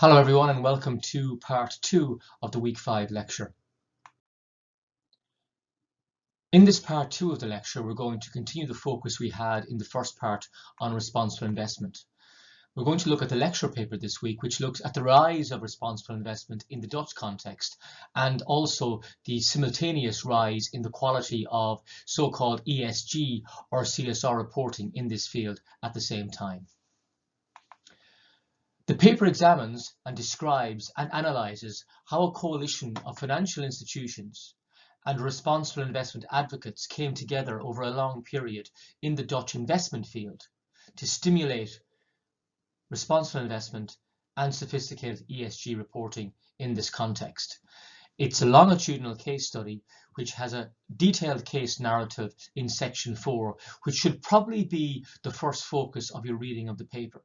Hello everyone and welcome to part 2 of the week 5 lecture. In this part 2 of the lecture we're going to continue the focus we had in the first part on responsible investment. We're going to look at the lecture paper this week which looks at the rise of responsible investment in the Dutch context and also the simultaneous rise in the quality of so-called ESG or CSR reporting in this field at the same time. The paper examines and describes and analyses how a coalition of financial institutions and responsible investment advocates came together over a long period in the Dutch investment field to stimulate responsible investment and sophisticated ESG reporting in this context. It's a longitudinal case study which has a detailed case narrative in section 4, which should probably be the first focus of your reading of the paper.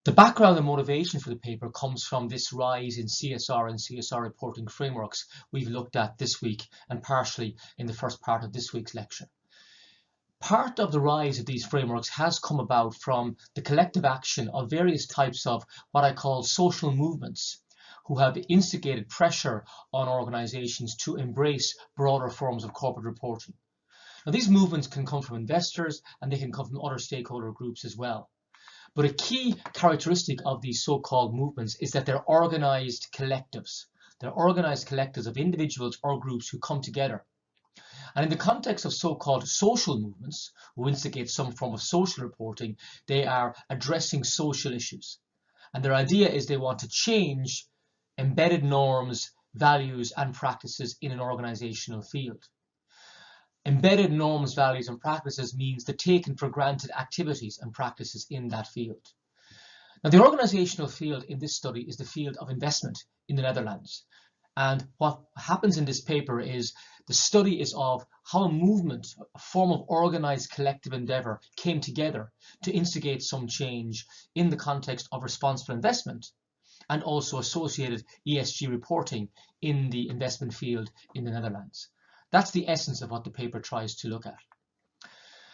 The background and motivation for the paper comes from this rise in CSR and CSR reporting frameworks we've looked at this week and partially in the first part of this week's lecture. Part of the rise of these frameworks has come about from the collective action of various types of what I call social movements who have instigated pressure on organizations to embrace broader forms of corporate reporting. Now, these movements can come from investors and they can come from other stakeholder groups as well. But a key characteristic of these so-called movements is that they're organized collectives. They're organized collectives of individuals or groups who come together. And in the context of so-called social movements, who instigate some form of social reporting, they are addressing social issues. And their idea is they want to change embedded norms, values, and practices in an organizational field. Embedded norms, values, and practices means the taken for granted activities and practices in that field. Now, the organizational field in this study is the field of investment in the Netherlands. And what happens in this paper is the study is of how a movement, a form of organized collective endeavor, came together to instigate some change in the context of responsible investment and also associated ESG reporting in the investment field in the Netherlands. That's the essence of what the paper tries to look at.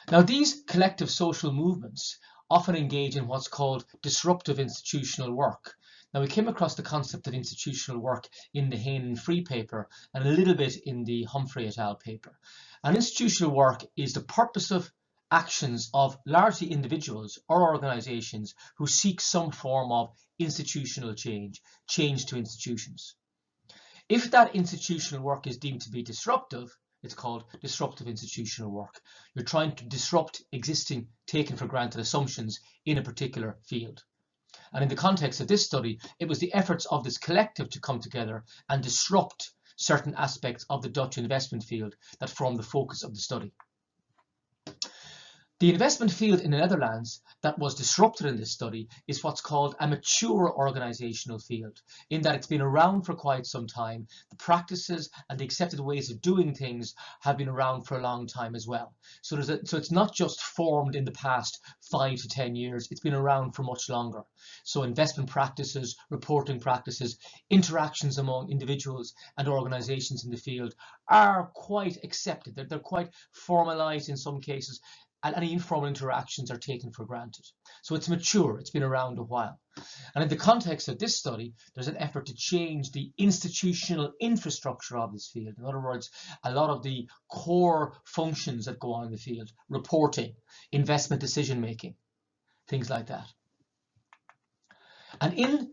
Now, these collective social movements often engage in what's called disruptive institutional work. Now, we came across the concept of institutional work in the Hain and Free paper and a little bit in the Humphrey et al. Paper. And institutional work is the purposive actions of largely individuals or organizations who seek some form of institutional change to institutions. If that institutional work is deemed to be disruptive, it's called disruptive institutional work. You're trying to disrupt existing taken for granted assumptions in a particular field. And in the context of this study, it was the efforts of this collective to come together and disrupt certain aspects of the Dutch investment field that form the focus of the study. The investment field in the Netherlands that was disrupted in this study is what's called a mature organizational field, in that it's been around for quite some time. The practices and the accepted ways of doing things have been around for a long time as well. So it's not just formed in the past 5 to 10 years, it's been around for much longer. So investment practices, reporting practices, interactions among individuals and organizations in the field are quite accepted. They're quite formalized in some cases, and any informal interactions are taken for granted. So it's mature, it's been around a while. And in the context of this study, there's an effort to change the institutional infrastructure of this field. In other words, a lot of the core functions that go on in the field, reporting, investment decision-making, things like that. And in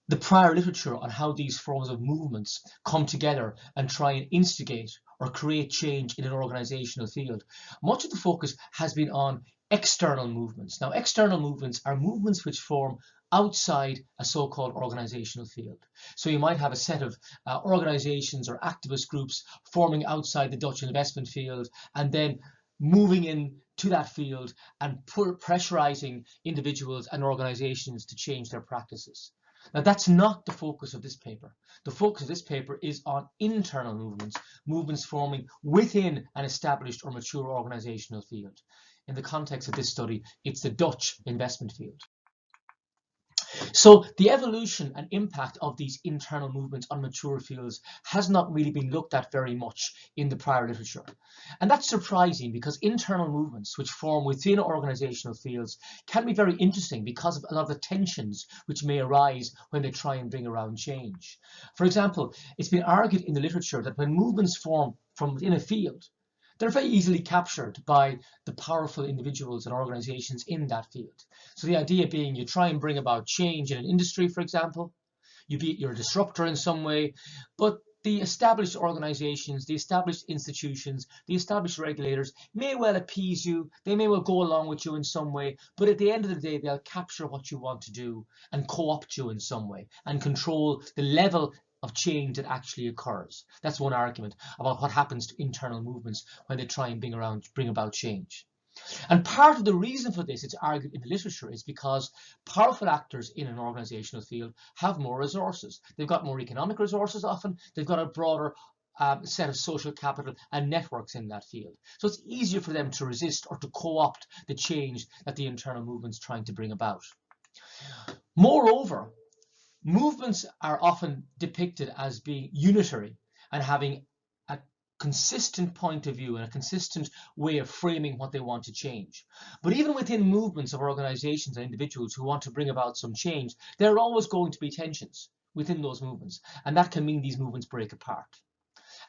the prior literature on how these forms of movements come together and try and instigate or create change in an organizational field, much of the focus has been on external movements. Now, external movements are movements which form outside a so-called organizational field. So you might have a set of organizations or activist groups forming outside the Dutch investment field and then moving into that field and pressurizing individuals and organizations to change their practices. Now, that's not the focus of this paper. The focus of this paper is on internal movements, movements forming within an established or mature organizational field. In the context of this study, it's the Dutch investment field. So the evolution and impact of these internal movements on mature fields has not really been looked at very much in the prior literature. And that's surprising because internal movements which form within organizational fields can be very interesting because of a lot of the tensions which may arise when they try and bring around change. For example, it's been argued in the literature that when movements form from within a field, they're very easily captured by the powerful individuals and organizations in that field. So the idea being you try and bring about change in an industry, for example, you're a disruptor in some way, but the established organizations, the established institutions, the established regulators may well appease you, they may well go along with you in some way, but at the end of the day, they'll capture what you want to do and co-opt you in some way and control the level of change that actually occurs. That's one argument about what happens to internal movements when they try and bring about change. And part of the reason for this, it's argued in the literature, is because powerful actors in an organizational field have more resources. They've got more economic resources often, they've got a broader set of social capital and networks in that field. So it's easier for them to resist or to co-opt the change that the internal movement's trying to bring about. Moreover, movements are often depicted as being unitary and having a consistent point of view and a consistent way of framing what they want to change. But even within movements of organizations and individuals who want to bring about some change, there are always going to be tensions within those movements, and that can mean these movements break apart.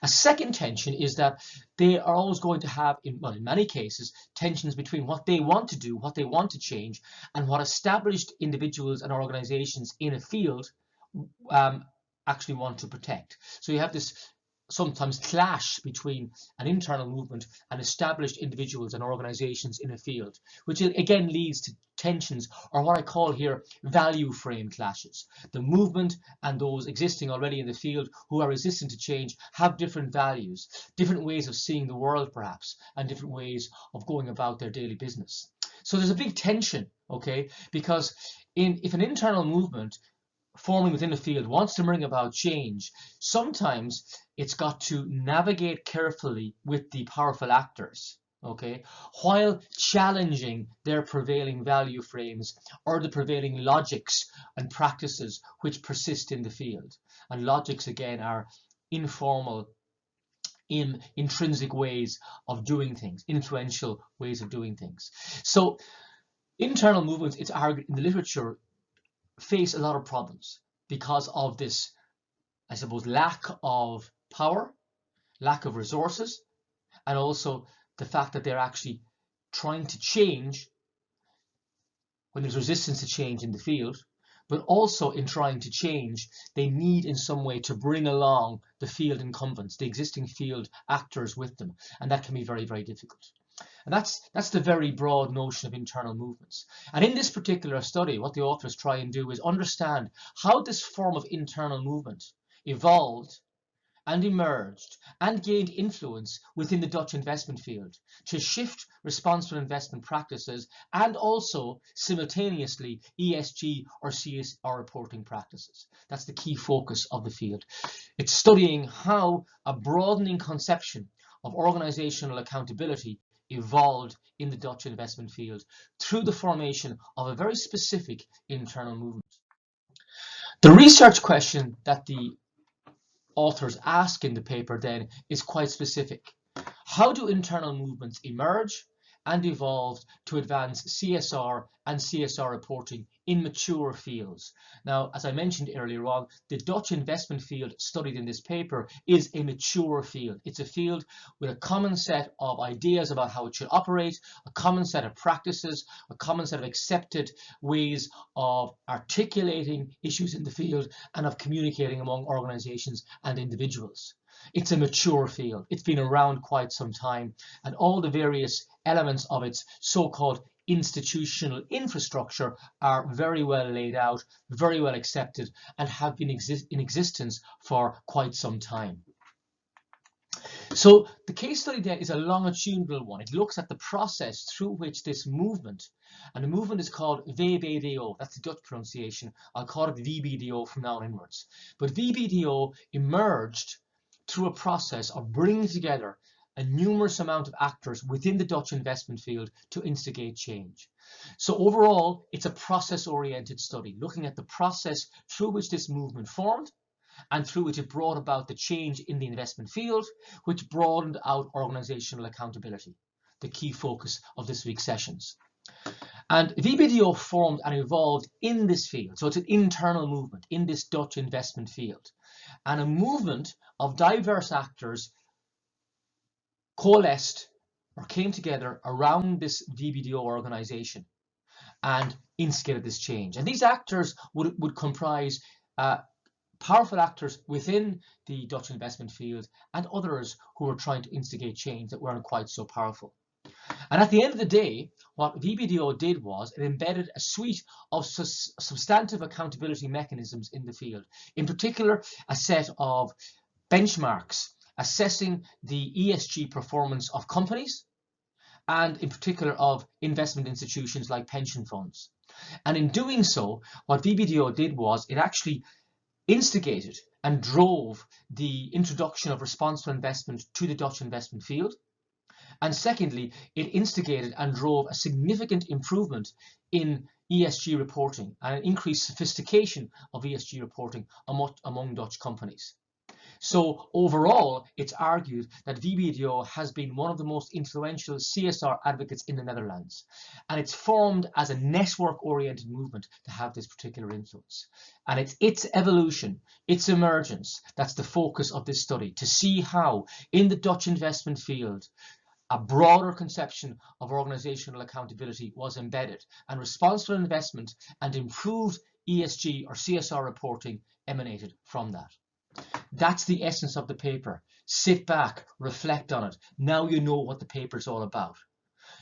A second tension is that they are always going to have, in many cases, tensions between what they want to do, what they want to change, and what established individuals and organizations in a field actually want to protect. So you have this sometimes clash between an internal movement and established individuals and organizations in a field, which again leads to tensions, or what I call here value frame clashes. The movement and those existing already in the field who are resistant to change have different values, different ways of seeing the world perhaps, and different ways of going about their daily business. So there's a big tension, okay, because if an internal movement forming within the field wants to bring about change, sometimes it's got to navigate carefully with the powerful actors, okay, while challenging their prevailing value frames or the prevailing logics and practices which persist in the field. And logics, again, are informal, intrinsic ways of doing things, influential ways of doing things. So internal movements, it's argued in the literature, face a lot of problems because of this, I suppose, lack of power, lack of resources, and also the fact that they're actually trying to change when there's resistance to change in the field, but also in trying to change, they need in some way to bring along the field incumbents, the existing field actors with them, and that can be very, very difficult. And that's the very broad notion of internal movements. And in this particular study, what the authors try and do is understand how this form of internal movement evolved and emerged and gained influence within the Dutch investment field to shift responsible investment practices and also simultaneously ESG or CSR reporting practices. That's the key focus of the field. It's studying how a broadening conception of organizational accountability evolved in the Dutch investment field through the formation of a very specific internal movement. The research question that the authors ask in the paper then is quite specific. How do internal movements emerge and evolve to advance CSR and CSR reporting in mature fields? Now, as I mentioned earlier on, the Dutch investment field studied in this paper is a mature field. It's a field with a common set of ideas about how it should operate, a common set of practices, a common set of accepted ways of articulating issues in the field and of communicating among organizations and individuals. It's a mature field. It's been around quite some time, and all the various elements of its so-called institutional infrastructure are very well laid out, very well accepted, and have been in existence for quite some time. So the case study then is a longitudinal one. It looks at the process through which this movement, and the movement is called VBDO, that's the Dutch pronunciation, I'll call it VBDO from now onwards. But VBDO emerged through a process of bringing together a numerous amount of actors within the Dutch investment field to instigate change. So overall, it's a process-oriented study, looking at the process through which this movement formed and through which it brought about the change in the investment field, which broadened out organizational accountability, the key focus of this week's sessions. And VBDO formed and evolved in this field. So it's an internal movement in this Dutch investment field, and a movement of diverse actors coalesced or came together around this VBDO organization and instigated this change. And these actors would comprise powerful actors within the Dutch investment field and others who were trying to instigate change that weren't quite so powerful. And at the end of the day, what VBDO did was it embedded a suite of substantive accountability mechanisms in the field. In particular, a set of benchmarks assessing the ESG performance of companies, and in particular of investment institutions like pension funds. And in doing so, what VBDO did was it actually instigated and drove the introduction of responsible investment to the Dutch investment field. And secondly, it instigated and drove a significant improvement in ESG reporting and an increased sophistication of ESG reporting among Dutch companies. So overall, it's argued that VBDO has been one of the most influential CSR advocates in the Netherlands, and it's formed as a network-oriented movement to have this particular influence. And it's its evolution, its emergence, that's the focus of this study, to see how in the Dutch investment field, a broader conception of organizational accountability was embedded, and responsible investment and improved ESG or CSR reporting emanated from that. That's the essence of the paper. Sit back, reflect on it. Now you know what the paper is all about.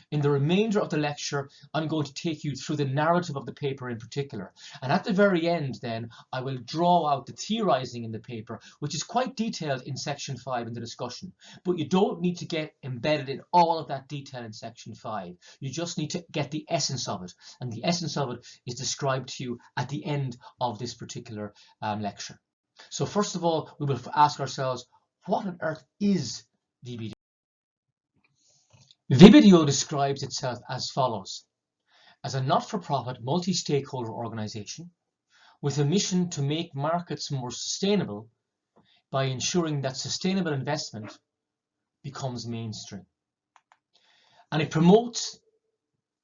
In the remainder of the lecture, I'm going to take you through the narrative of the paper in particular. And at the very end, then, I will draw out the theorizing in the paper, which is quite detailed in section 5 in the discussion. But you don't need to get embedded in all of that detail in section 5. You just need to get the essence of it. And the essence of it is described to you at the end of this particular lecture. So first of all, we will ask ourselves, what on earth is VBDO? VBDO describes itself as follows: as a not-for-profit multi-stakeholder organization with a mission to make markets more sustainable by ensuring that sustainable investment becomes mainstream. And it promotes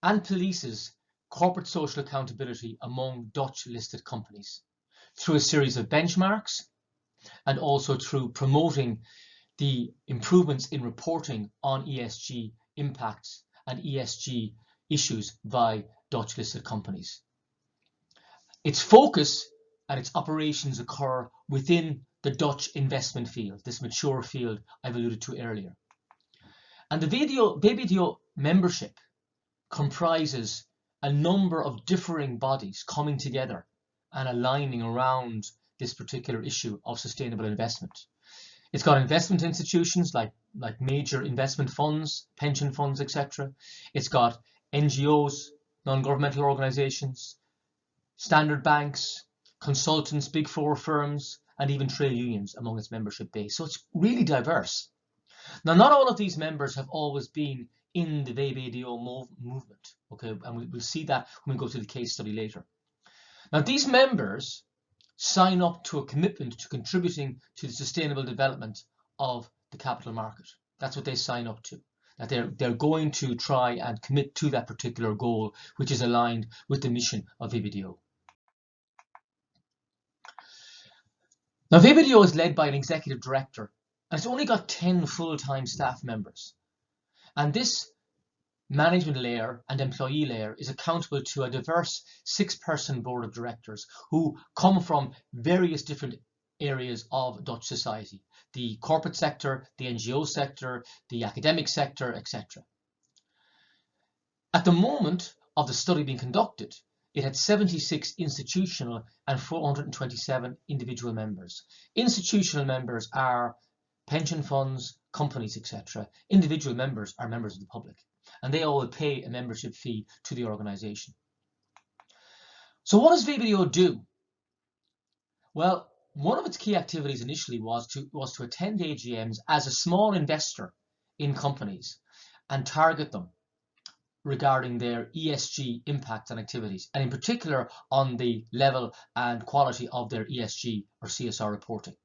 and polices corporate social accountability among Dutch listed companies through a series of benchmarks and also through promoting the improvements in reporting on ESG impacts and ESG issues by Dutch listed companies. Its focus and its operations occur within the Dutch investment field, this mature field I've alluded to earlier. And the VBDO membership comprises a number of differing bodies coming together and aligning around this particular issue of sustainable investment. It's got investment institutions like major investment funds, pension funds, etc. It's got NGOs, non-governmental organizations, standard banks, consultants, big four firms, and even trade unions among its membership base. So it's really diverse. Now, not all of these members have always been in the VBDO movement, okay, and we'll see that when we go to the case study later. Now, these members sign up to a commitment to contributing to the sustainable development of the capital market. That's what they sign up to, that they're going to try and commit to that particular goal, which is aligned with the mission of VBDO. Now, VBDO is led by an executive director, and it's only got 10 full-time staff members. And this management layer and employee layer is accountable to a diverse 6-person board of directors who come from various different areas of Dutch society: the corporate sector, the NGO sector, the academic sector, etc. At the moment of the study being conducted, it had 76 institutional and 427 individual members. Institutional members are pension funds, companies, etc. Individual members are members of the public, and they all pay a membership fee to the organization. So what does VBDO do? Well, one of its key activities initially was to attend AGMs as a small investor in companies and target them regarding their ESG impacts and activities, and in particular on the level and quality of their ESG or CSR reporting.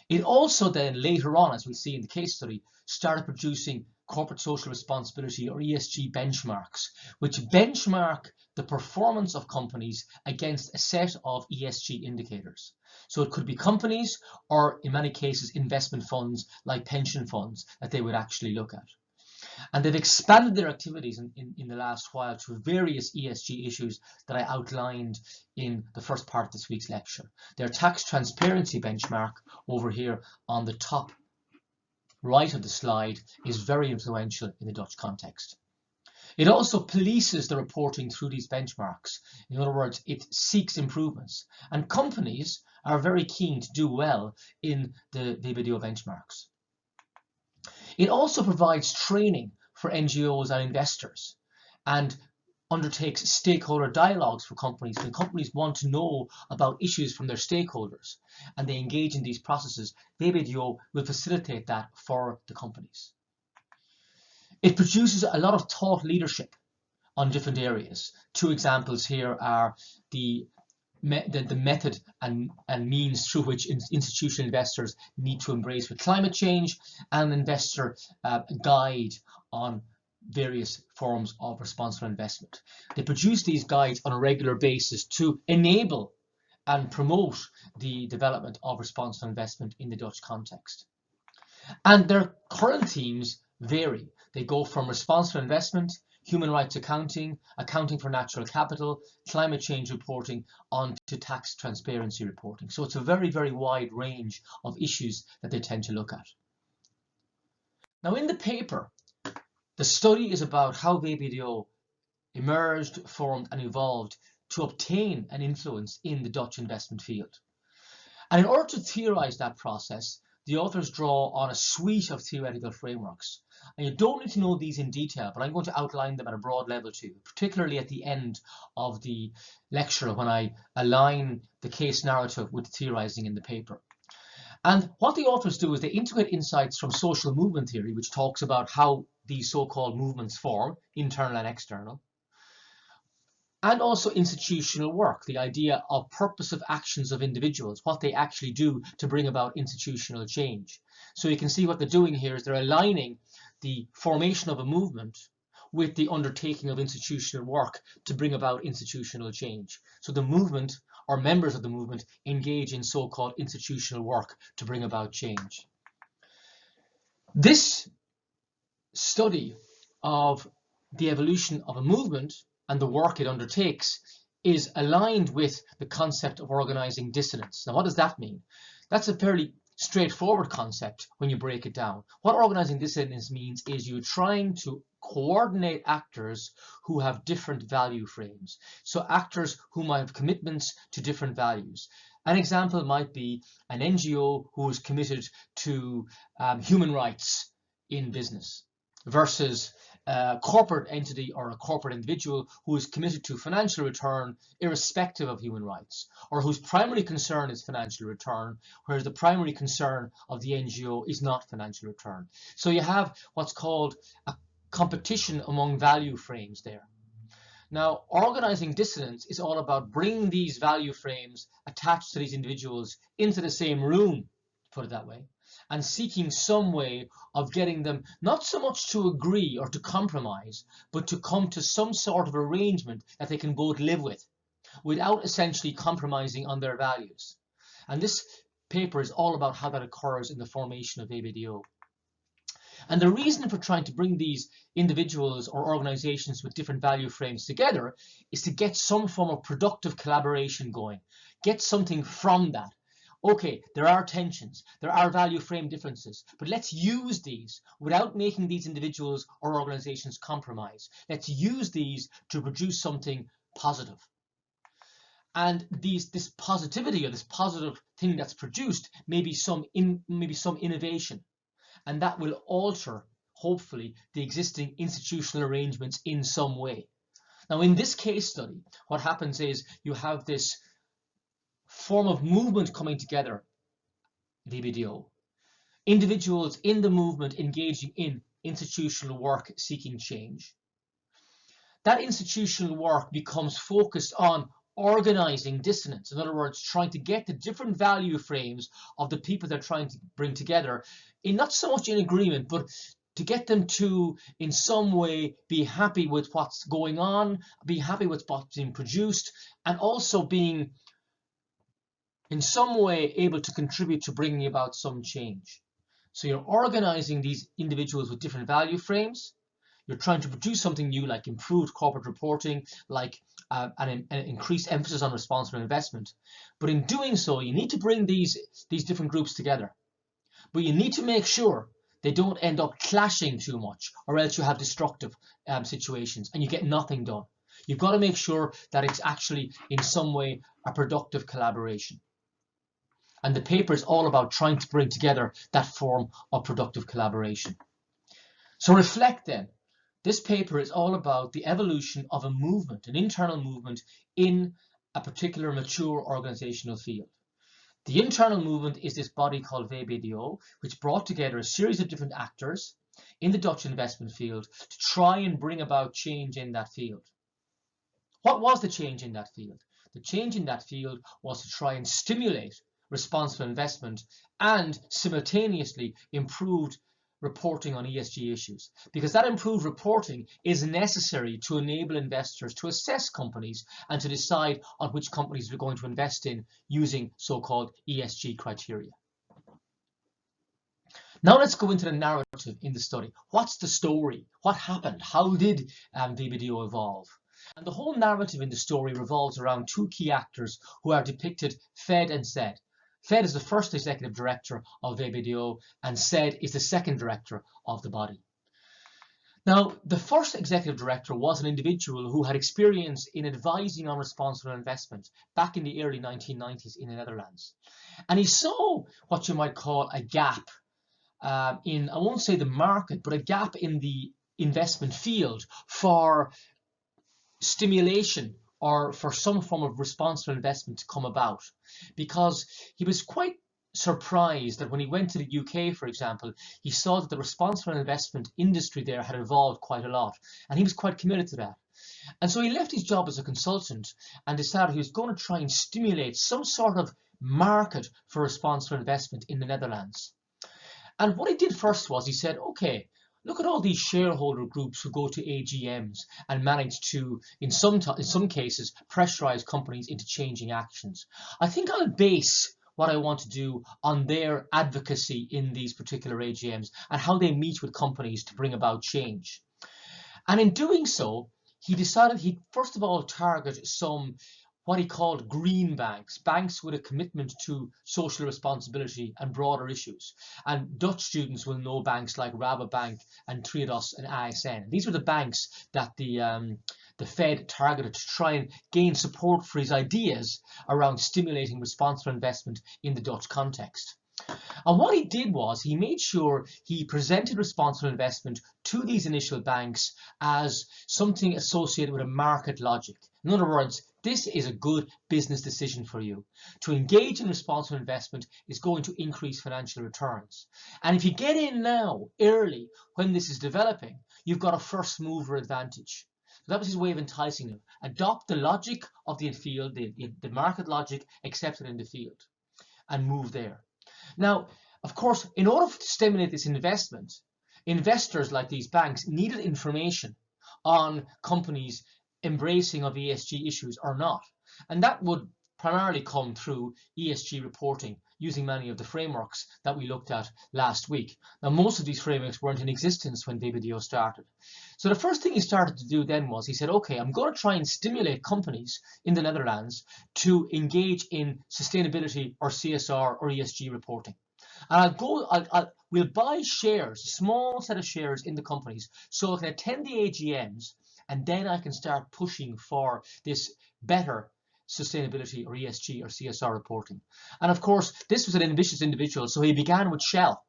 It also then later on, as we'll see in the case study, started producing corporate social responsibility or ESG benchmarks, which benchmark the performance of companies against a set of ESG indicators. So it could be companies or in many cases investment funds like pension funds that they would actually look at. And they've expanded their activities in the last while to various ESG issues that I outlined in the first part of this week's lecture. Their tax transparency benchmark over here on the top right of the slide is very influential in the Dutch context. It also polices the reporting through these benchmarks. In other words, it seeks improvements. And companies are very keen to do well in the VBDO benchmarks. It also provides training for NGOs and investors and undertakes stakeholder dialogues for companies. When companies want to know about issues from their stakeholders and they engage in these processes, VBDO will facilitate that for the companies. It produces a lot of thought leadership on different areas. Two examples here are the method and means through which institutional investors need to embrace with climate change, and an investor guide on various forms of responsible investment. They produce these guides on a regular basis to enable and promote the development of responsible investment in the Dutch context. And their current themes vary. They go from responsible investment, human rights accounting, accounting for natural capital, climate change reporting, on to tax transparency reporting. So it's a very, very wide range of issues that they tend to look at. Now in the paper, the study is about how VBDO emerged, formed and evolved to obtain an influence in the Dutch investment field. And in order to theorize that process, the authors draw on a suite of theoretical frameworks. And you don't need to know these in detail, but I'm going to outline them at a broad level to you, particularly at the end of the lecture when I align the case narrative with theorizing in the paper. And what the authors do is they integrate insights from social movement theory, which talks about how these so-called movements form, internal and external, and also institutional work, the idea of purposive actions of individuals, what they actually do to bring about institutional change. So you can see what they're doing here is they're aligning the formation of a movement with the undertaking of institutional work to bring about institutional change. So the movement or members of the movement engage in so-called institutional work to bring about change. This study of the evolution of a movement and the work it undertakes is aligned with the concept of organizing dissonance. Now, what does that mean? That's a fairly straightforward concept when you break it down. What organizing dissonance means is you're trying to coordinate actors who have different value frames. So actors who might have commitments to different values. An example might be an NGO who is committed to human rights in business versus a corporate entity or a corporate individual who is committed to financial return irrespective of human rights, or whose primary concern is financial return, whereas the primary concern of the NGO is not financial return. So you have what's called a competition among value frames there. Now, organizing dissonance is all about bringing these value frames attached to these individuals into the same room, to put it that way, and seeking some way of getting them not so much to agree or to compromise, but to come to some sort of arrangement that they can both live with without essentially compromising on their values. And this paper is all about how that occurs in the formation of VBDO. And the reason for trying to bring these individuals or organizations with different value frames together is to get some form of productive collaboration going, get something from that. Okay, there are tensions, there are value frame differences, but let's use these without making these individuals or organizations compromise. Let's use these to produce something positive. And this positivity or this positive thing that's produced may be some innovation, and that will alter, hopefully, the existing institutional arrangements in some way. Now, in this case study, what happens is you have this form of movement coming together, VBDO, individuals in the movement engaging in institutional work seeking change. That institutional work becomes focused on organizing dissonance. In other words, trying to get the different value frames of the people they're trying to bring together in not so much in agreement, but to get them to, in some way, be happy with what's going on, be happy with what's being produced, and also being, in some way, able to contribute to bringing about some change. So you're organizing these individuals with different value frames. You're trying to produce something new, like improved corporate reporting, like an increased emphasis on responsible investment. But in doing so, you need to bring these different groups together. But you need to make sure they don't end up clashing too much, or else you have destructive situations and you get nothing done. You've got to make sure that it's actually in some way a productive collaboration. And the paper is all about trying to bring together that form of productive collaboration. So reflect then. This paper is all about the evolution of a movement, an internal movement in a particular mature organizational field. The internal movement is this body called VBDO, which brought together a series of different actors in the Dutch investment field to try and bring about change in that field. What was the change in that field? The change in that field was to try and stimulate responsible investment and simultaneously improved reporting on ESG issues, because that improved reporting is necessary to enable investors to assess companies and to decide on which companies they're going to invest in using so-called ESG criteria. Now let's go into the narrative in the study. What's the story? What happened? How did VBDO evolve? And the whole narrative in the story revolves around two key actors who are depicted, Fed and Zed. Fed is the first executive director of VBDO, and Zed is the second director of the body. Now, the first executive director was an individual who had experience in advising on responsible investment back in the early 1990s in the Netherlands. And he saw what you might call a gap in, I won't say the market, but a gap in the investment field for stimulation or for some form of responsible investment to come about, because he was quite surprised that when he went to the UK, for example, he saw that the responsible investment industry there had evolved quite a lot, and he was quite committed to that. And so he left his job as a consultant and decided he was going to try and stimulate some sort of market for responsible investment in the Netherlands. And what he did first was he said, okay, look at all these shareholder groups who go to AGMs and manage to, in some cases, pressurize companies into changing actions. I think I'll base what I want to do on their advocacy in these particular AGMs and how they meet with companies to bring about change. And in doing so, he decided he'd first of all target some what he called green banks, banks with a commitment to social responsibility and broader issues. And Dutch students will know banks like Rabobank and Triodos and ASN. These were the banks that the Fed targeted to try and gain support for his ideas around stimulating responsible investment in the Dutch context. And what he did was he made sure he presented responsible investment to these initial banks as something associated with a market logic. In other words, this is a good business decision for you. To engage in responsible investment is going to increase financial returns. And if you get in now, early, when this is developing, you've got a first mover advantage. So that was his way of enticing them. Adopt the logic of the field, the market logic accepted in the field, and move there. Now, of course, in order to stimulate this investment, investors like these banks needed information on companies embracing of ESG issues or not. And that would primarily come through ESG reporting using many of the frameworks that we looked at last week. Now, most of these frameworks weren't in existence when VBDO started. So the first thing he started to do then was he said, okay, I'm going to try and stimulate companies in the Netherlands to engage in sustainability or CSR or ESG reporting. And we'll buy shares, a small set of shares in the companies, so I can attend the AGMs, and then I can start pushing for this better sustainability or ESG or CSR reporting. And of course, this was an ambitious individual, so he began with Shell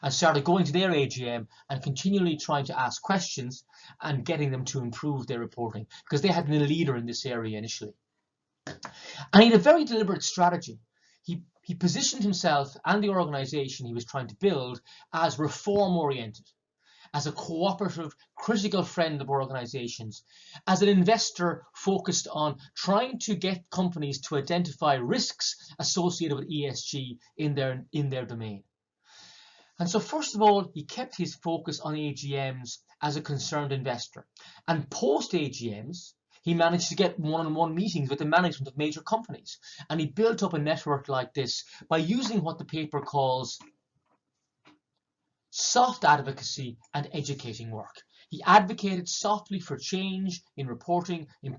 and started going to their AGM and continually trying to ask questions and getting them to improve their reporting, because they had been a leader in this area initially. And he had a very deliberate strategy. He he positioned himself and the organization he was trying to build as reform-oriented, as a cooperative, critical friend of organizations, as an investor focused on trying to get companies to identify risks associated with ESG in their domain. And so first of all, he kept his focus on AGMs as a concerned investor. And post AGMs, he managed to get one-on-one meetings with the management of major companies. And he built up a network like this by using what the paper calls soft advocacy and educating work. He advocated softly for change in reporting, and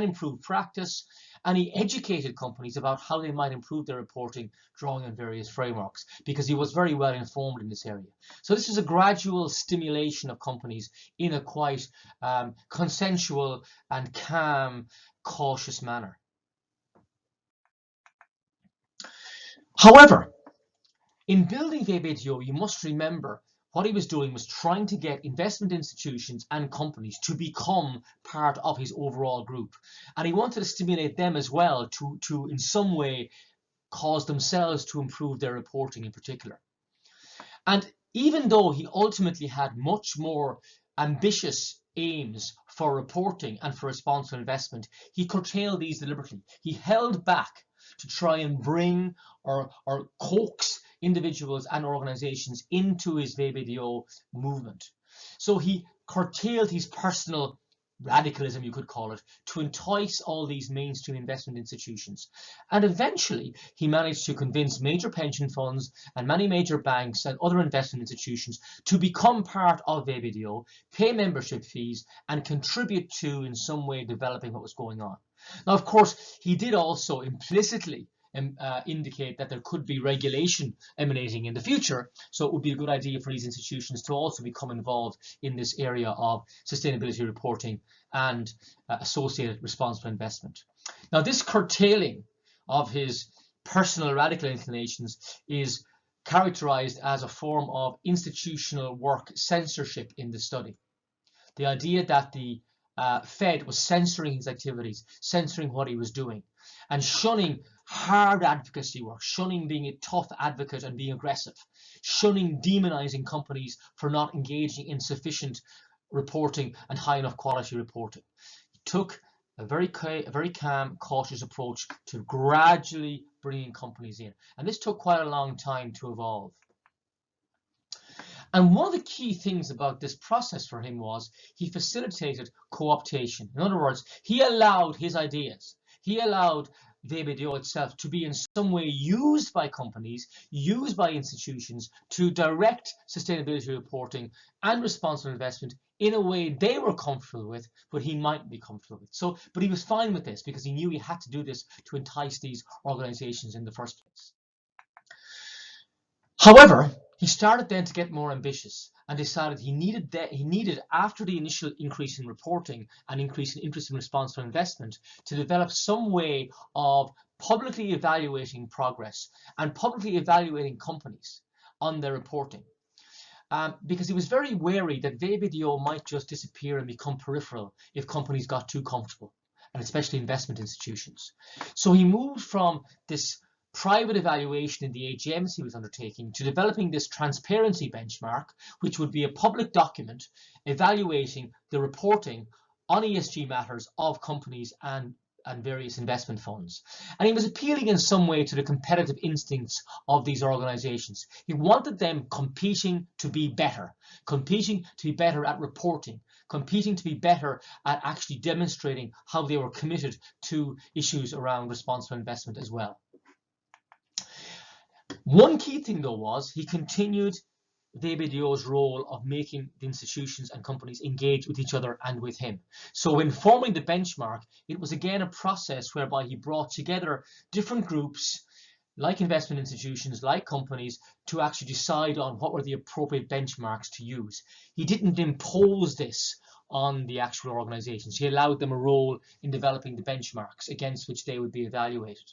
improved practice, and he educated companies about how they might improve their reporting, drawing on various frameworks, because he was very well informed in this area. So this is a gradual stimulation of companies in a quite consensual and calm, cautious manner. However, in building VBDO, you must remember what he was doing was trying to get investment institutions and companies to become part of his overall group. And he wanted to stimulate them as well to in some way cause themselves to improve their reporting in particular. And even though he ultimately had much more ambitious aims for reporting and for responsible investment, he curtailed these deliberately. He held back to try and bring or coax individuals and organizations into his VBDO movement. So he curtailed his personal radicalism, you could call it, to entice all these mainstream investment institutions. And eventually he managed to convince major pension funds and many major banks and other investment institutions to become part of VBDO, pay membership fees, and contribute to, in some way, developing what was going on. Now, of course, he did also implicitly indicate that there could be regulation emanating in the future, so it would be a good idea for these institutions to also become involved in this area of sustainability reporting and associated responsible investment. Now, this curtailing of his personal radical inclinations is characterized as a form of institutional work censorship in the study. The idea that the Fed was censoring his activities, censoring what he was doing, and shunning hard advocacy work, shunning being a tough advocate and being aggressive, shunning demonizing companies for not engaging in sufficient reporting and high enough quality reporting. He took a very calm, cautious approach to gradually bringing companies in. And this took quite a long time to evolve. And one of the key things about this process for him was he facilitated co-optation. In other words, he allowed his ideas, he allowed VBDO itself to be in some way used by companies, used by institutions to direct sustainability reporting and responsible investment in a way they were comfortable with, but he mightn't be comfortable with. But he was fine with this because he knew he had to do this to entice these organizations in the first place. However, he started then to get more ambitious and decided he needed, after the initial increase in reporting and increase in interest in responsible investment, to develop some way of publicly evaluating progress and publicly evaluating companies on their reporting. Because he was very wary that VBDO might just disappear and become peripheral if companies got too comfortable, and especially investment institutions. So he moved from this private evaluation in the AGMs he was undertaking to developing this transparency benchmark, which would be a public document evaluating the reporting on ESG matters of companies and various investment funds. And he was appealing in some way to the competitive instincts of these organizations. He wanted them competing to be better at reporting, competing to be better at actually demonstrating how they were committed to issues around responsible investment as well. One key thing, though, was he continued VBDO's role of making the institutions and companies engage with each other and with him. So in forming the benchmark, it was again a process whereby he brought together different groups, like investment institutions, like companies, to actually decide on what were the appropriate benchmarks to use. He didn't impose this on the actual organizations. He allowed them a role in developing the benchmarks against which they would be evaluated.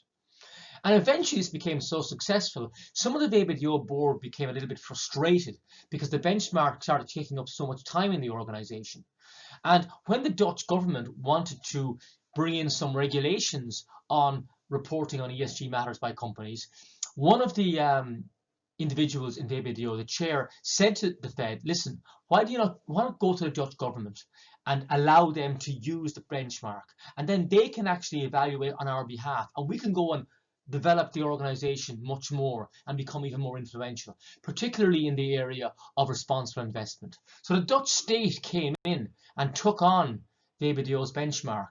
And eventually this became so successful, some of the VBDO board became a little bit frustrated because the benchmark started taking up so much time in the organization. And when the Dutch government wanted to bring in some regulations on reporting on ESG matters by companies, one of the individuals in VBDO, the chair, said to the Fed, listen, why not go to the Dutch government and allow them to use the benchmark, and then they can actually evaluate on our behalf, and we can go and develop the organization much more and become even more influential, particularly in the area of responsible investment. So the Dutch state came in and took on VBDO's benchmark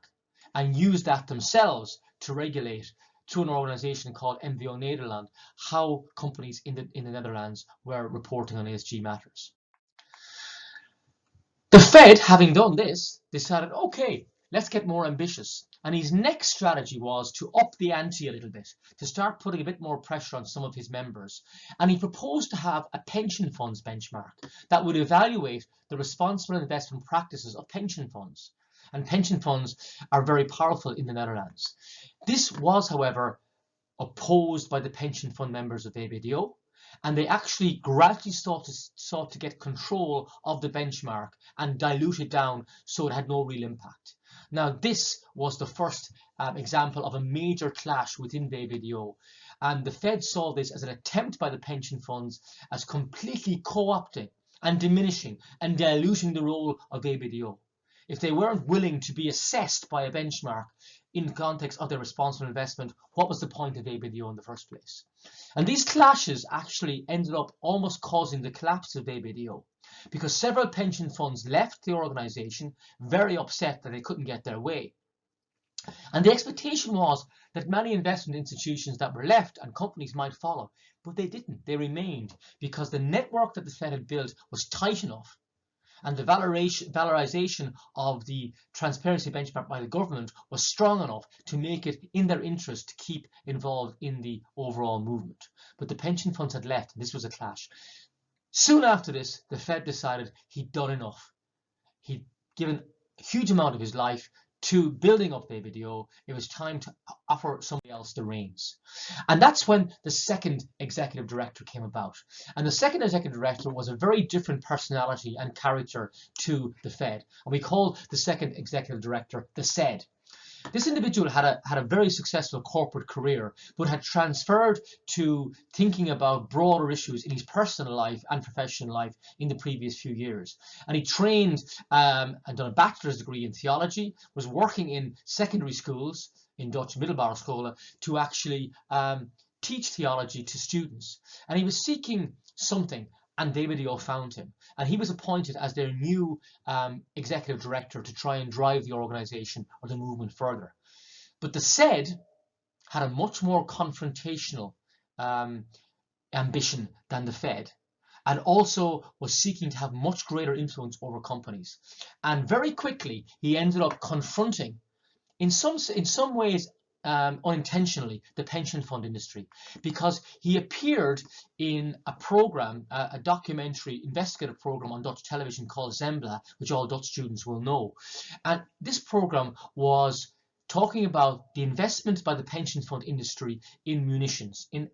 and used that themselves to regulate through an organization called MVO Nederland how companies in the Netherlands were reporting on ESG matters. The Fed, having done this, decided, okay, let's get more ambitious. And his next strategy was to up the ante a little bit, to start putting a bit more pressure on some of his members. And he proposed to have a pension funds benchmark that would evaluate the responsible investment practices of pension funds. And pension funds are very powerful in the Netherlands. This was, however, opposed by the pension fund members of VBDO, and they actually gradually sought to get control of the benchmark and dilute it down so it had no real impact. Now, this was the first example of a major clash within VBDO, and the Fed saw this as an attempt by the pension funds as completely co-opting and diminishing and diluting the role of VBDO. If they weren't willing to be assessed by a benchmark in the context of their responsible investment, what was the point of VBDO in the first place? And these clashes actually ended up almost causing the collapse of VBDO, because several pension funds left the organization very upset that they couldn't get their way. And the expectation was that many investment institutions that were left and companies might follow, but they didn't. They remained because the network that the Fed had built was tight enough, and the valorization of the transparency benchmark by the government was strong enough to make it in their interest to keep involved in the overall movement. But the pension funds had left, and this was a clash. Soon after this, the Fed decided he'd done enough. He'd given a huge amount of his life to building up VBDO. It was time to offer somebody else the reins. And that's when the second executive director came about. And the second executive director was a very different personality and character to the Fed. And we call the second executive director the SED. This individual had a very successful corporate career, but had transferred to thinking about broader issues in his personal life and professional life in the previous few years. And he trained and done a bachelor's degree in theology, was working in secondary schools, in Dutch middelbare scholen, to actually teach theology to students. And he was seeking something, and VBDO found him. And he was appointed as their new executive director to try and drive the organization or the movement further. But the SED had a much more confrontational ambition than the Fed, and also was seeking to have much greater influence over companies. And very quickly, he ended up confronting, in some ways, unintentionally, the pension fund industry, because he appeared in a program, a documentary investigative program on Dutch television called Zembla, which all Dutch students will know. And this program was talking about the investment by the pension fund industry in munitions, in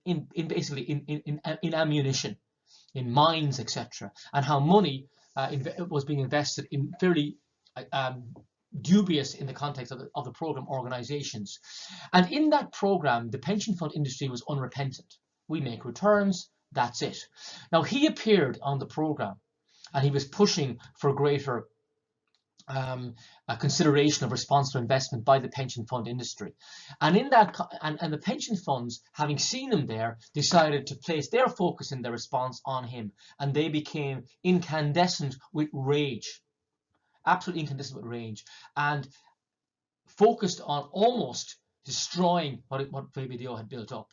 ammunition, in mines, etc., and how money was being invested in fairly dubious, in the context of the program, organizations. And in that program, the pension fund industry was unrepentant. We make returns, that's it. Now, he appeared on the program, and he was pushing for greater consideration of responsible investment by the pension fund industry. And in that, and the pension funds, having seen him there, decided to place their focus in their response on him, and they became incandescent with rage. Absolutely incandescent with rage, and focused on almost destroying what VBDO had built up.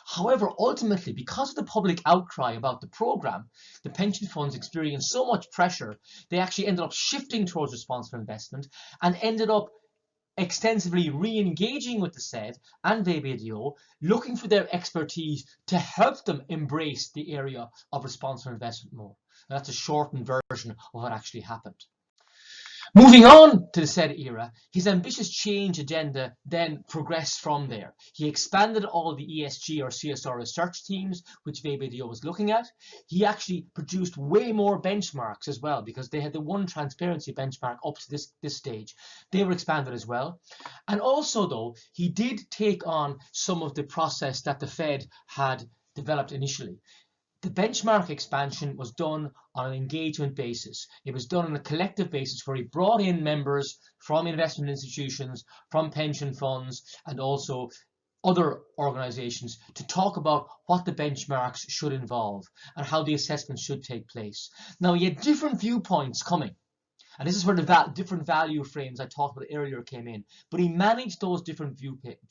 However, ultimately, because of the public outcry about the program, the pension funds experienced so much pressure, they actually ended up shifting towards responsible investment and ended up extensively re-engaging with the SED and VBDO, looking for their expertise to help them embrace the area of responsible investment more. And that's a shortened version of what actually happened. Moving on to the said era, his ambitious change agenda then progressed from there. He expanded all the ESG or CSR research teams, which VBDO was looking at. He actually produced way more benchmarks as well, because they had the one transparency benchmark up to this stage. They were expanded as well. And also, though, he did take on some of the process that the Fed had developed initially. The benchmark expansion was done on an engagement basis. It was done on a collective basis where he brought in members from investment institutions, from pension funds, and also other organizations to talk about what the benchmarks should involve and how the assessment should take place. Now, he had different viewpoints coming. And this is where the different value frames I talked about earlier came in. But he managed those different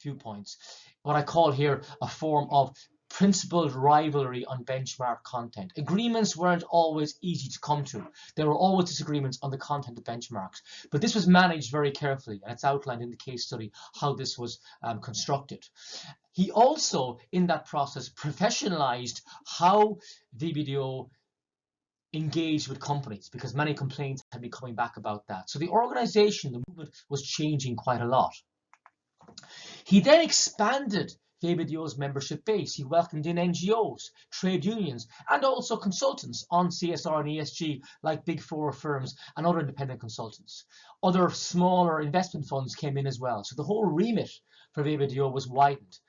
viewpoints, what I call here a form of principled rivalry on benchmark content. Agreements weren't always easy to come to. There were always disagreements on the content of benchmarks. But this was managed very carefully, and it's outlined in the case study how this was constructed. He also, in that process, professionalized how VBDO engaged with companies, because many complaints had been coming back about that. So the organization, the movement, was changing quite a lot. He then expanded VBDO's membership base. He welcomed in NGOs, trade unions, and also consultants on CSR and ESG, like Big Four firms and other independent consultants. Other smaller investment funds came in as well. So the whole remit for VBDO was widened.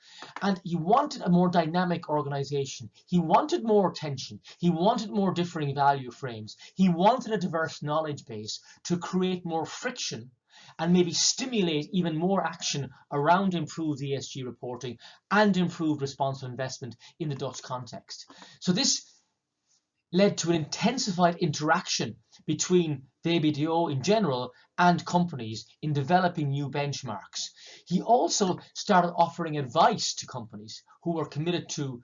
And he wanted a more dynamic organization. He wanted more attention. He wanted more differing value frames. He wanted a diverse knowledge base to create more friction and maybe stimulate even more action around improved ESG reporting and improved responsible investment in the Dutch context. So this led to an intensified interaction between VBDO in general and companies in developing new benchmarks. He also started offering advice to companies who were committed to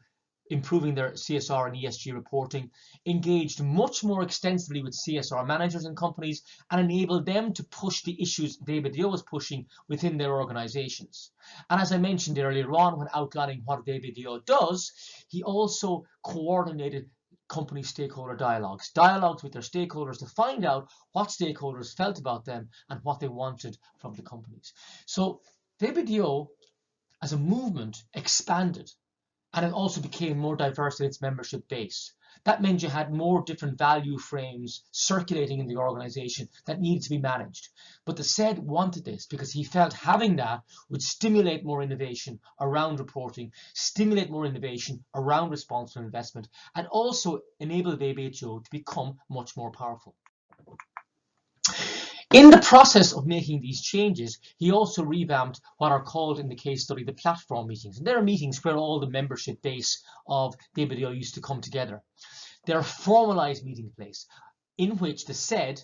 improving their CSR and ESG reporting, engaged much more extensively with CSR managers in companies, and enabled them to push the issues VBDO was pushing within their organizations. And as I mentioned earlier on when outlining what VBDO does, he also coordinated company stakeholder dialogues with their stakeholders to find out what stakeholders felt about them and what they wanted from the companies. So VBDO as a movement expanded, and it also became more diverse in its membership base. That meant you had more different value frames circulating in the organization that needed to be managed. But the SED wanted this because he felt having that would stimulate more innovation around reporting, stimulate more innovation around responsible investment, and also enable VBDO to become much more powerful. In the process of making these changes, he also revamped what are called in the case study the platform meetings. And there are meetings where all the membership base of VBDO used to come together. They're a formalized meeting place in which the SED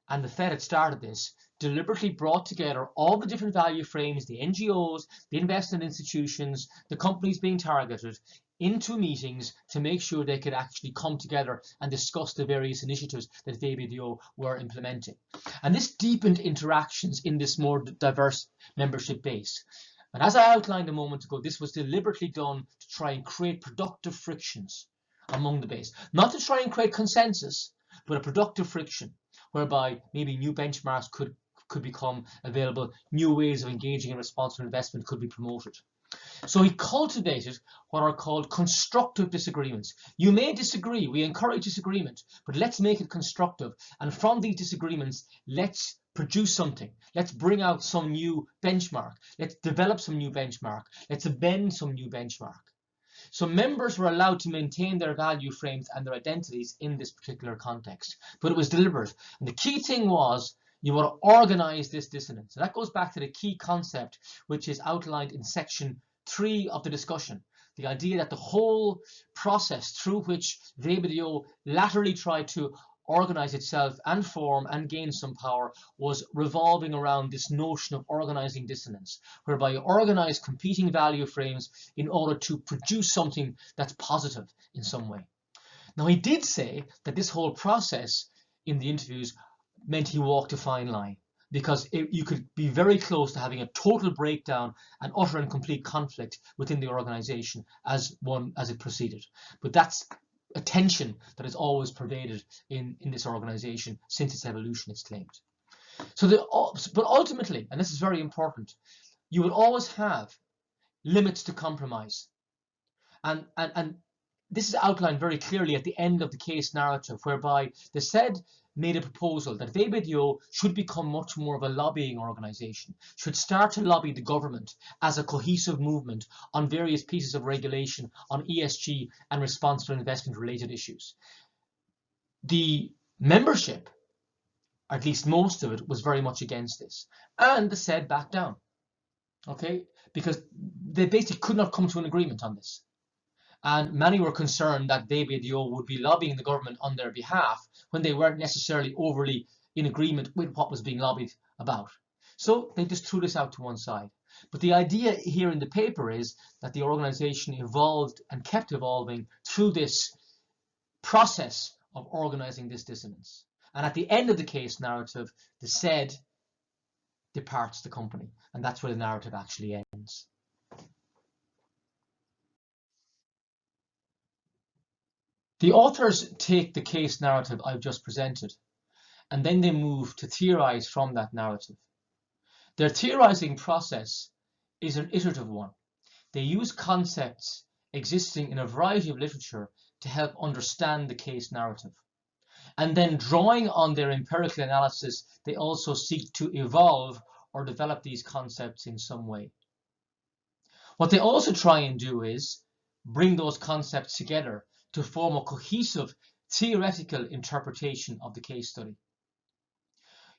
and the Fed had started this, deliberately brought together all the different value frames, the NGOs, the investment institutions, the companies being targeted, into meetings to make sure they could actually come together and discuss the various initiatives that VBDO were implementing. And this deepened interactions in this more diverse membership base. And as I outlined a moment ago, this was deliberately done to try and create productive frictions among the base. Not to try and create consensus, but a productive friction, whereby maybe new benchmarks could become available, new ways of engaging in responsible investment could be promoted. So he cultivated what are called constructive disagreements. You may disagree, we encourage disagreement, but let's make it constructive. And from these disagreements, let's produce something. Let's bring out some new benchmark. Let's develop some new benchmark. Let's amend some new benchmark. So members were allowed to maintain their value frames and their identities in this particular context, but it was deliberate. And the key thing was you want to organize this dissonance. So that goes back to the key concept, which is outlined in section 3 of the discussion. The idea that the whole process through which VBDO laterally tried to organize itself and form and gain some power was revolving around this notion of organizing dissonance, whereby you organize competing value frames in order to produce something that's positive in some way. Now, he did say that this whole process in the interviews meant he walked a fine line, because you could be very close to having a total breakdown and utter and complete conflict within the organization as it proceeded. But that's a tension that has always pervaded in this organization since its evolution, it's claimed. But ultimately, and this is very important, you will always have limits to compromise. And this is outlined very clearly at the end of the case narrative, whereby the said made a proposal that VBDO should become much more of a lobbying organisation, should start to lobby the government as a cohesive movement on various pieces of regulation on ESG and responsible investment related issues. The membership, or at least most of it, was very much against this, and the said backed down, okay, because they basically could not come to an agreement on this. And many were concerned that VBDO would be lobbying the government on their behalf when they weren't necessarily overly in agreement with what was being lobbied about. So they just threw this out to one side. But the idea here in the paper is that the organisation evolved and kept evolving through this process of organising this dissonance. And at the end of the case narrative, the said departs the company. And that's where the narrative actually ends. The authors take the case narrative I've just presented, and then they move to theorize from that narrative. Their theorizing process is an iterative one. They use concepts existing in a variety of literature to help understand the case narrative. And then, drawing on their empirical analysis, they also seek to evolve or develop these concepts in some way. What they also try and do is bring those concepts together to form a cohesive theoretical interpretation of the case study.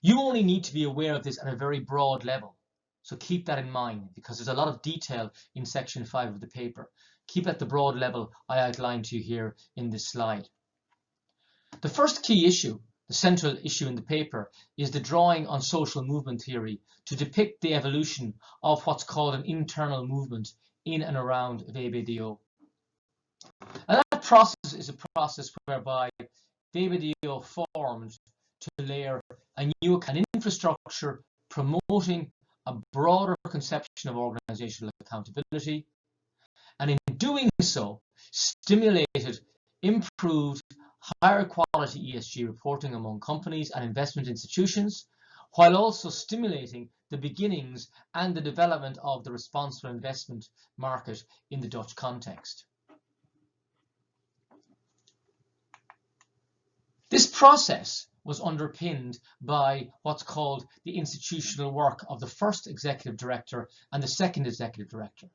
You only need to be aware of this at a very broad level, so keep that in mind, because there's a lot of detail in section 5 of the paper. Keep at the broad level I outlined to you here in this slide. The first key issue, the central issue in the paper, is the drawing on social movement theory to depict the evolution of what's called an internal movement in and around VBDO. And that process is a process whereby VBDO formed to layer an infrastructure promoting a broader conception of organizational accountability, and in doing so, stimulated improved, higher quality ESG reporting among companies and investment institutions, while also stimulating the beginnings and the development of the responsible investment market in the Dutch context. This process was underpinned by what's called the institutional work of the first executive director and the second executive director.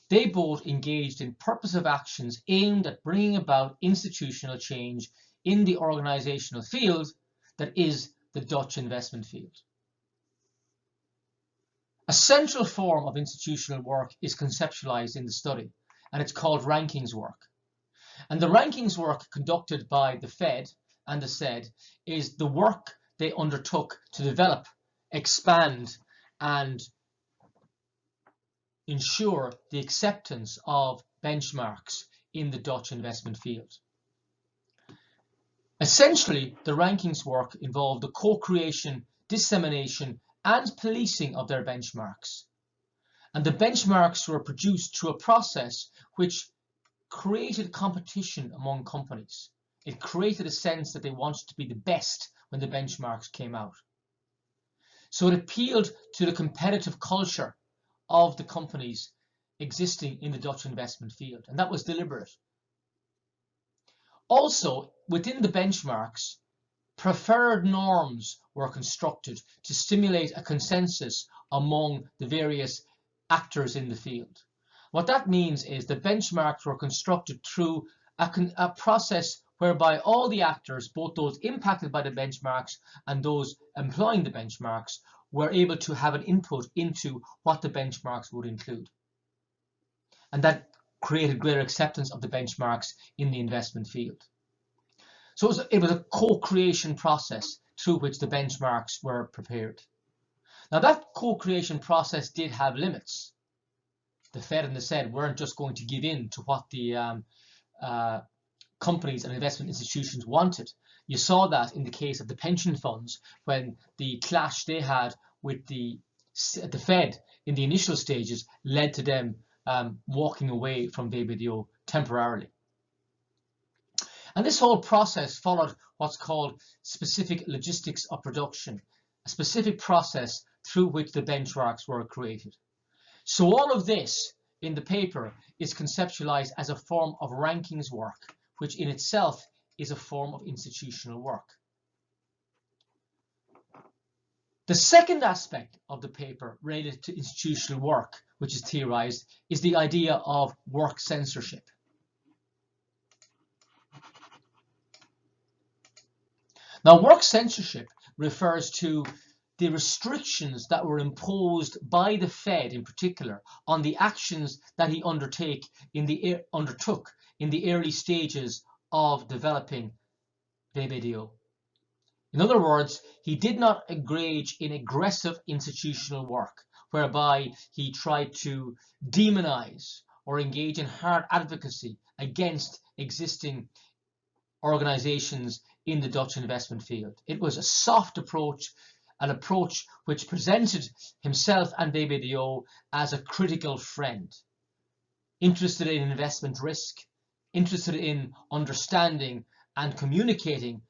They both engaged in purposive actions aimed at bringing about institutional change in the organizational field that is the Dutch investment field. A central form of institutional work is conceptualized in the study, and it's called rankings work. And the rankings work conducted by the Fed and the SED is the work they undertook to develop, expand, and ensure the acceptance of benchmarks in the Dutch investment field. Essentially, the rankings work involved the co-creation, dissemination, and policing of their benchmarks. And the benchmarks were produced through a process which created competition among companies. It created a sense that they wanted to be the best when the benchmarks came out. So it appealed to the competitive culture of the companies existing in the Dutch investment field, and that was deliberate. Also, within the benchmarks, preferred norms were constructed to stimulate a consensus among the various actors in the field. What that means is the benchmarks were constructed through a process whereby all the actors, both those impacted by the benchmarks and those employing the benchmarks, were able to have an input into what the benchmarks would include. And that created greater acceptance of the benchmarks in the investment field. So it was a co-creation process through which the benchmarks were prepared. Now that co-creation process did have limits. The Fed and the SED weren't just going to give in to what the companies and investment institutions wanted. You saw that in the case of the pension funds when the clash they had with the Fed in the initial stages led to them walking away from VBDO temporarily. And this whole process followed what's called specific logistics of production. a specific process through which the benchmarks were created. So all of this in the paper is conceptualized as a form of rankings work, which in itself is a form of institutional work. The second aspect of the paper related to institutional work, which is theorized, is the idea of work censorship. Now, work censorship refers to the restrictions that were imposed by the Fed in particular on the actions that he undertook in the early stages of developing VBDO. In other words, he did not engage in aggressive institutional work, whereby he tried to demonize or engage in hard advocacy against existing organizations in the Dutch investment field. It was a soft approach, an approach which presented himself and VBDO as a critical friend, interested in investment risk, interested in understanding and communicating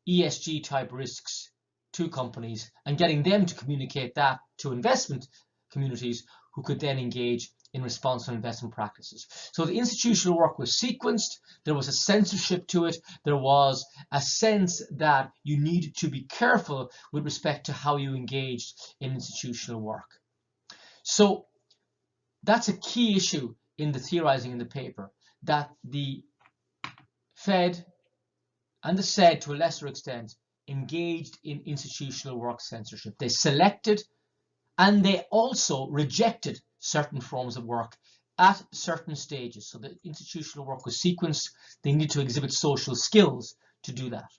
ESG type risks to companies and getting them to communicate that to investment communities who could then engage in responsible investment practices. So the institutional work was sequenced, there was a censorship to it, there was a sense that you needed to be careful with respect to how you engaged in institutional work. So that's a key issue in the theorizing in the paper, that the Fed and the SED, to a lesser extent, engaged in institutional work censorship. They selected and they also rejected certain forms of work at certain stages. So the institutional work was sequenced. They needed to exhibit social skills to do that.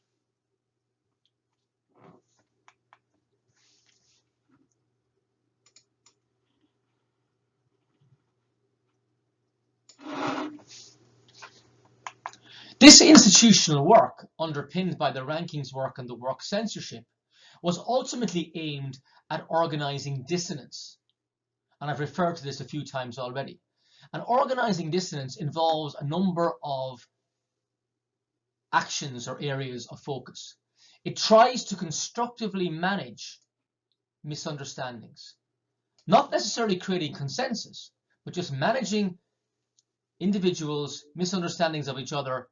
This institutional work, underpinned by the rankings work and the work censorship, was ultimately aimed at organizing dissonance. And I've referred to this a few times already. And organizing dissonance involves a number of actions or areas of focus. It tries to constructively manage misunderstandings, not necessarily creating consensus, but just managing individuals' misunderstandings of each other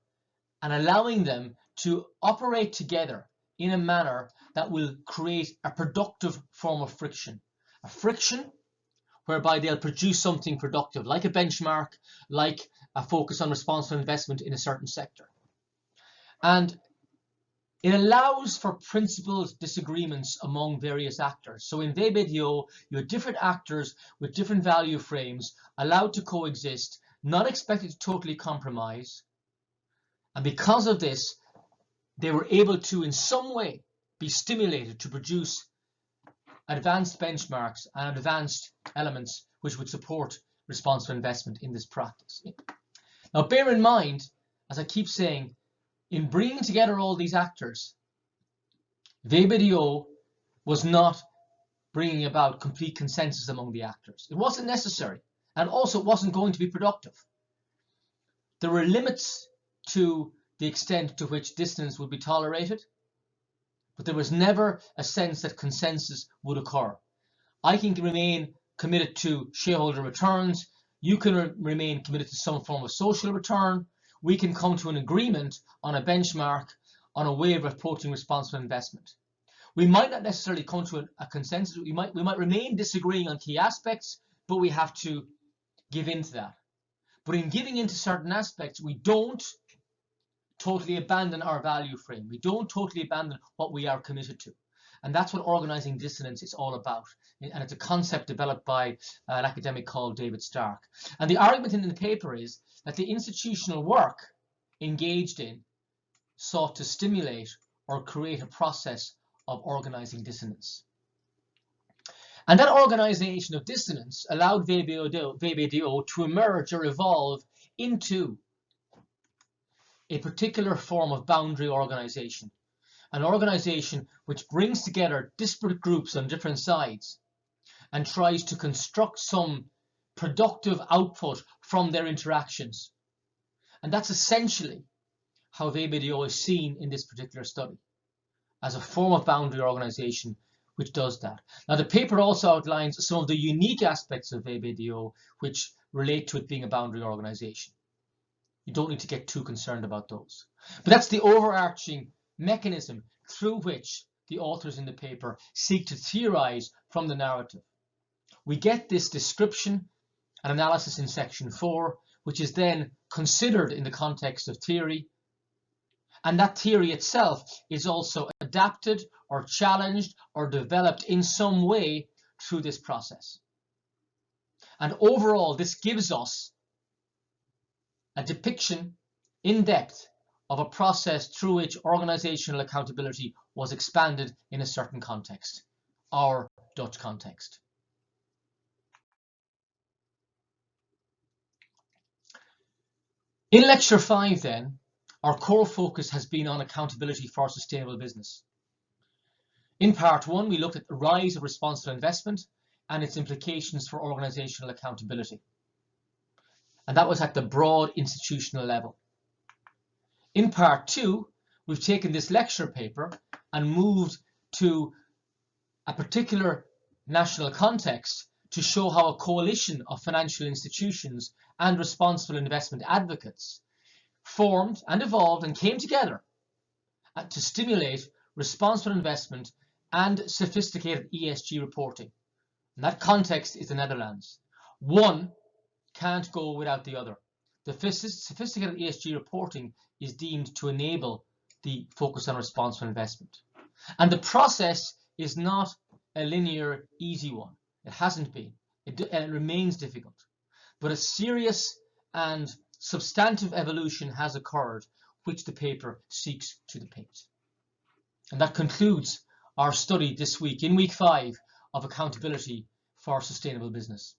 and allowing them to operate together in a manner that will create a productive form of friction. A friction whereby they'll produce something productive, like a benchmark, like a focus on responsible investment in a certain sector. And it allows for principled disagreements among various actors. So in VBDO, you have different actors with different value frames allowed to coexist, not expected to totally compromise. And because of this, they were able to, in some way, be stimulated to produce advanced benchmarks and advanced elements which would support responsible investment in this practice. Now, bear in mind, as I keep saying, in bringing together all these actors, VBDO was not bringing about complete consensus among the actors. It wasn't necessary, and also it wasn't going to be productive. There were limits to the extent to which dissonance would be tolerated, but there was never a sense that consensus would occur. I can remain committed to shareholder returns. You can remain committed to some form of social return. We can come to an agreement on a benchmark, on a way of approaching responsible investment. We might not necessarily come to a consensus. We might remain disagreeing on key aspects, but we have to give in to that. But in giving into certain aspects, we don't totally abandon our value frame. We don't totally abandon what we are committed to. And that's what organizing dissonance is all about. And it's a concept developed by an academic called David Stark. And the argument in the paper is that the institutional work engaged in sought to stimulate or create a process of organizing dissonance. And that organization of dissonance allowed VBDO to emerge or evolve into a particular form of boundary organization, an organization which brings together disparate groups on different sides and tries to construct some productive output from their interactions. And that's essentially how VBDO is seen in this particular study, as a form of boundary organization which does that. Now, the paper also outlines some of the unique aspects of ABDO which relate to it being a boundary organisation. You don't need to get too concerned about those. But that's the overarching mechanism through which the authors in the paper seek to theorise from the narrative. We get this description and analysis in section 4, which is then considered in the context of theory. And that theory itself is also adapted or challenged or developed in some way through this process. And overall, this gives us a depiction in depth of a process through which organizational accountability was expanded in a certain context, our Dutch context. In lecture 5 then, our core focus has been on accountability for sustainable business. In part 1, we looked at the rise of responsible investment and its implications for organizational accountability. And that was at the broad institutional level. In part 2, we've taken this lecture paper and moved to a particular national context to show how a coalition of financial institutions and responsible investment advocates formed and evolved and came together to stimulate responsible investment and sophisticated ESG reporting. And that context is the Netherlands. One can't go without the other. The sophisticated ESG reporting is deemed to enable the focus on responsible investment. And the process is not a linear, easy one. It hasn't been. It remains difficult. But a serious and substantive evolution has occurred, which the paper seeks to depict. And that concludes our study this week, in week 5, of accountability for sustainable business.